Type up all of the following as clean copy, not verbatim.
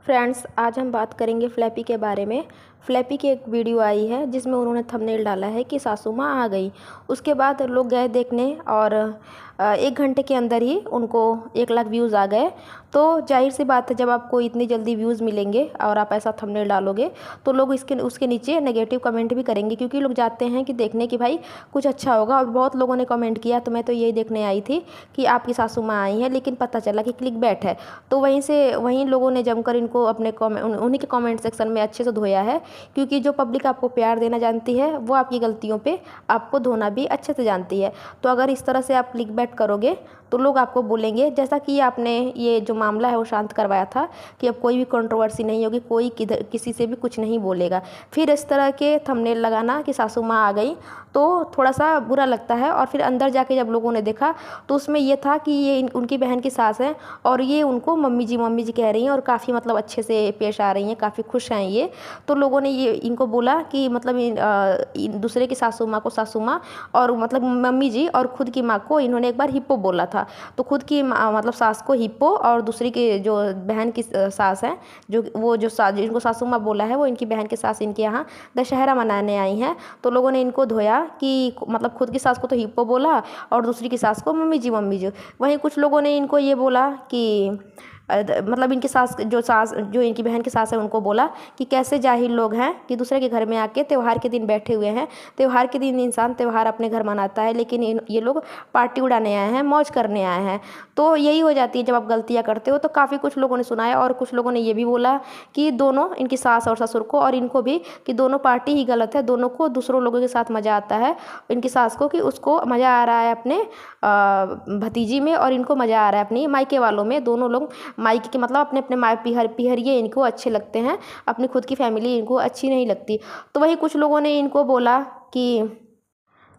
Friends, आज हम बात करेंगे फ्लैपी के बारे में। फ्लैपी की एक वीडियो आई है जिसमें उन्होंने थंबनेल डाला है कि सासू माँ आ गई। उसके बाद लोग गए देखने और 1 घंटे के अंदर ही उनको 1 लाख व्यूज़ आ गए। तो जाहिर सी बात है, जब आपको इतनी जल्दी व्यूज़ मिलेंगे और आप ऐसा थंबनेल डालोगे तो लोग उसके नीचे नेगेटिव कमेंट भी करेंगे, क्योंकि लोग जाते हैं कि देखने कि भाई कुछ अच्छा होगा। और बहुत लोगों ने कमेंट किया, तो मैं तो यही देखने आई थी कि आपकी सासू माँ आई हैं, लेकिन पता चला कि क्लिकबैट है। तो वहीं लोगों ने जमकर इनको अपने उन्हीं के कमेंट सेक्शन में अच्छे से धोया है, क्योंकि जो पब्लिक आपको प्यार देना जानती है वो आपकी गलतियों पे आपको धोना भी अच्छे से जानती है। तो अगर इस तरह से आप क्लिकबैट करोगे तो लोग आपको बोलेंगे, जैसा कि आपने ये जो मामला है वो शांत करवाया था कि अब कोई भी कंट्रोवर्सी नहीं होगी, कोई किसी से भी कुछ नहीं बोलेगा। फिर इस तरह के थंबनेल लगाना कि सासू माँ आ गई तो थोड़ा सा बुरा लगता है। और फिर अंदर जाके जब लोगों ने देखा तो उसमें ये था कि ये उनकी बहन की सास है और ये उनको मम्मी जी कह रही हैं और काफ़ी मतलब अच्छे से पेश आ रही हैं, काफ़ी खुश हैं ये। तो लोगों ने ये इनको बोला कि मतलब दूसरे की सासू माँ को सासू माँ और मतलब मम्मी जी और खुद की माँ को इन्होंने एक बार हिप्पो बोला था। तो खुद की मतलब सास को हिप्पो और दूसरी की जो बहन की सास है, जिनको सासू माँ बोला है, वो इनकी बहन की सास इनके यहाँ दशहरा मनाने आई हैं। तो लोगों ने इनको धोया कि मतलब खुद की सास को तो हिप्पो बोला और दूसरी की सास को मम्मी जी। वहीं कुछ लोगों ने इनको ये बोला कि मतलब इनकी सास जो इनकी बहन की सास है उनको बोला कि कैसे जाहिल लोग हैं कि दूसरे के घर में आके त्यौहार के दिन बैठे हुए हैं। त्यौहार के दिन इंसान त्यौहार अपने घर मनाता है, लेकिन ये लोग पार्टी उड़ाने आए हैं, मौज करने आए हैं। तो यही हो जाती है जब आप गलतियाँ करते हो। तो काफ़ी कुछ लोगों ने सुनाया और कुछ लोगों ने ये भी बोला कि दोनों, इनकी सास और ससुर को और इनको भी, कि दोनों पार्टी ही गलत है। दोनों को दूसरों लोगों के साथ मज़ा आता है। इनकी सास को कि उसको मज़ा आ रहा है अपने भतीजी में और इनको मज़ा आ रहा है अपनी मायके वालों में। दोनों लोग मायके के मतलब अपने अपने पिहरिए इनको अच्छे लगते हैं, अपनी खुद की फैमिली इनको अच्छी नहीं लगती। तो वही कुछ लोगों ने इनको बोला कि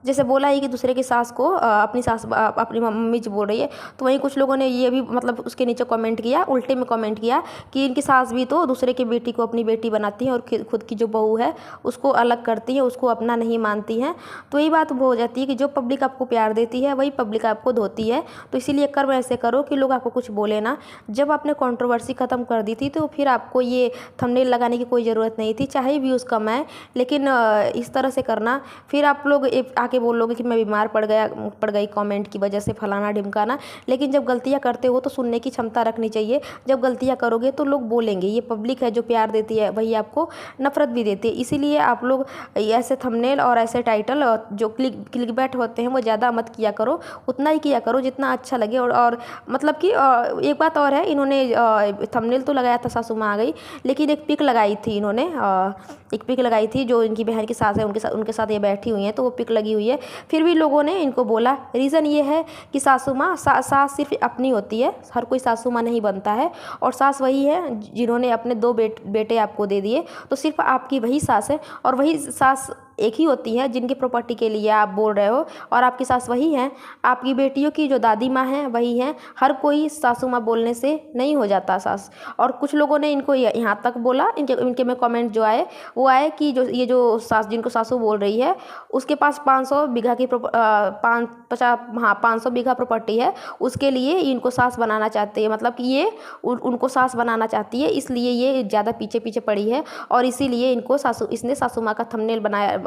जैसे बोला ही कि दूसरे की सास को अपनी मम्मी जी बोल रही है। तो वहीं कुछ लोगों ने ये भी मतलब उसके नीचे कमेंट किया, उल्टे में कमेंट किया कि इनकी सास भी तो दूसरे की बेटी को अपनी बेटी बनाती हैं और खुद की जो बहू है उसको अलग करती है, उसको अपना नहीं मानती हैं। तो यही बात हो जाती है कि जो पब्लिक आपको प्यार देती है वही पब्लिक आपको धोती है। तो इसीलिए कर्म ऐसे करो कि लोग आपको कुछ बोले ना। जब आपने कंट्रोवर्सी ख़त्म कर दी थी तो फिर आपको ये थंबनेल लगाने की कोई ज़रूरत नहीं थी, चाहे व्यूज़ कम आए। लेकिन इस तरह से करना, फिर आप लोग आके बोलोगे कि मैं बीमार पड़ गई कमेंट की वजह से, फलाना ढिमकाना। लेकिन जब गलतियां करते हो तो सुनने की क्षमता रखनी चाहिए। जब गलतियां करोगे तो लोग बोलेंगे। ये पब्लिक है जो प्यार देती है, वही आपको नफरत भी देती है। इसीलिए आप लोग ऐसे थंबनेल और ऐसे टाइटल जो क्लिकबैट होते हैं वो ज़्यादा मत किया करो। उतना ही किया करो जितना अच्छा लगे। और मतलब कि एक बात और है, इन्होंने थंबनेल तो लगाया था सासू माँ आ गई, लेकिन एक पिक लगाई थी इन्होंने, एक पिक लगाई थी जो इनकी बहन की सास है उनके साथ ये बैठी हुई हैं, तो वो पिक लगी हुई है। फिर भी लोगों ने इनको बोला, रीज़न ये है कि सासू माँ सास सिर्फ अपनी होती है, हर कोई सासू माँ नहीं बनता है। और सास वही है जिन्होंने अपने 2 बेटे आपको दे दिए। तो सिर्फ आपकी वही सास है और वही सास एक ही होती है जिनकी प्रॉपर्टी के लिए आप बोल रहे हो। और आपकी सास वही है, आपकी बेटियों की जो दादी माँ है वही है। हर कोई सासू माँ बोलने से नहीं हो जाता सास। और कुछ लोगों ने इनको यहाँ तक बोला, इनके में कमेंट जो आए वो आए कि जो सास जिनको सासू बोल रही है उसके पास 500 बीघा की 500 बीघा प्रॉपर्टी है, उसके लिए इनको सास बनाना चाहते हैं। मतलब कि ये उनको सास बनाना चाहती है, इसलिए ये ज़्यादा पीछे पीछे पड़ी है और इसीलिए इसने सासू माँ का थंबनेल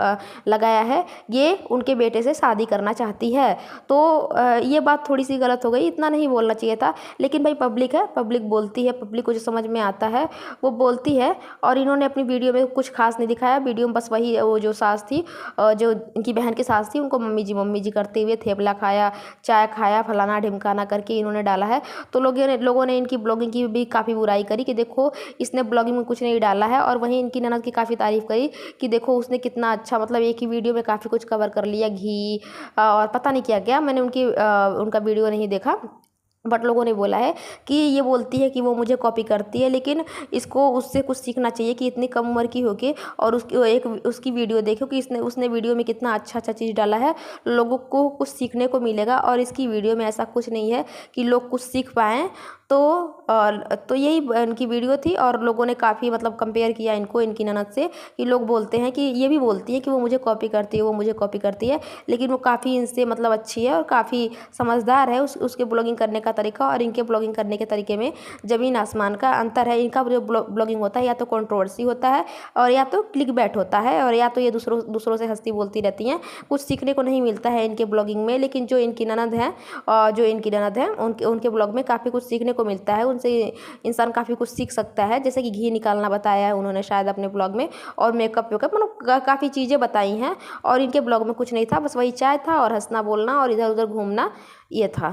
लगाया है। ये उनके बेटे से शादी करना चाहती है। तो ये बात थोड़ी सी गलत हो गई, इतना नहीं बोलना चाहिए था। लेकिन भाई पब्लिक है, पब्लिक बोलती है, पब्लिक को जो समझ में आता है वो बोलती है। और इन्होंने अपनी वीडियो में कुछ खास नहीं दिखाया। वीडियो में बस वही वो जो सास थी, जो इनकी बहन की सास थी, उनको मम्मी जी करते हुए थेपला खाया, चाय खाया, फलाना ढिमकाना करके इन्होंने डाला है। तो लोगों ने इनकी ब्लॉगिंग की भी काफ़ी बुराई करी कि देखो इसने ब्लॉगिंग में कुछ नहीं डाला है। और वहीं इनकी ननद की काफ़ी तारीफ़ करी कि देखो उसने कितना अच्छा, मतलब एक ही वीडियो में काफ़ी कुछ कवर कर लिया, घी और पता नहीं क्या क्या। मैंने उनका वीडियो नहीं देखा, बट लोगों ने बोला है कि ये बोलती है कि वो मुझे कॉपी करती है। लेकिन इसको उससे कुछ सीखना चाहिए कि इतनी कम उम्र की होके और उसकी वीडियो देखो कि उसने वीडियो में कितना अच्छा अच्छा चीज़ डाला है। लोगों को कुछ सीखने को मिलेगा और इसकी वीडियो में ऐसा कुछ नहीं है कि लोग कुछ सीख पाएँ। तो यही इनकी वीडियो थी और लोगों ने काफ़ी मतलब कंपेयर किया इनको इनकी ननद से, कि लोग बोलते हैं कि ये भी बोलती है कि वो मुझे कॉपी करती है, वो मुझे कॉपी करती है, लेकिन वो काफ़ी इनसे मतलब अच्छी है और काफ़ी समझदार है। उसके ब्लॉगिंग करने का तरीका और इनके ब्लॉगिंग करने के तरीके में ज़मीन आसमान का अंतर है। इनका जो ब्लॉगिंग होता है या तो कंट्रोवर्सी होता है और या तो क्लिक बैट होता है और या तो ये दूसरों से हंसती बोलती रहती हैं। कुछ सीखने को नहीं मिलता है इनके ब्लॉगिंग में, लेकिन जो इनकी ननद हैं उनके उनके ब्लॉग में काफ़ी कुछ सीखने को मिलता है। उनसे इंसान काफ़ी कुछ सीख सकता है, जैसे कि घी निकालना बताया है उन्होंने शायद अपने ब्लॉग में, और मेकअप वेकअप मतलब काफ़ी चीज़ें बताई हैं। और इनके ब्लॉग में कुछ नहीं था, बस वही चाय था और हंसना बोलना और इधर उधर घूमना, ये था।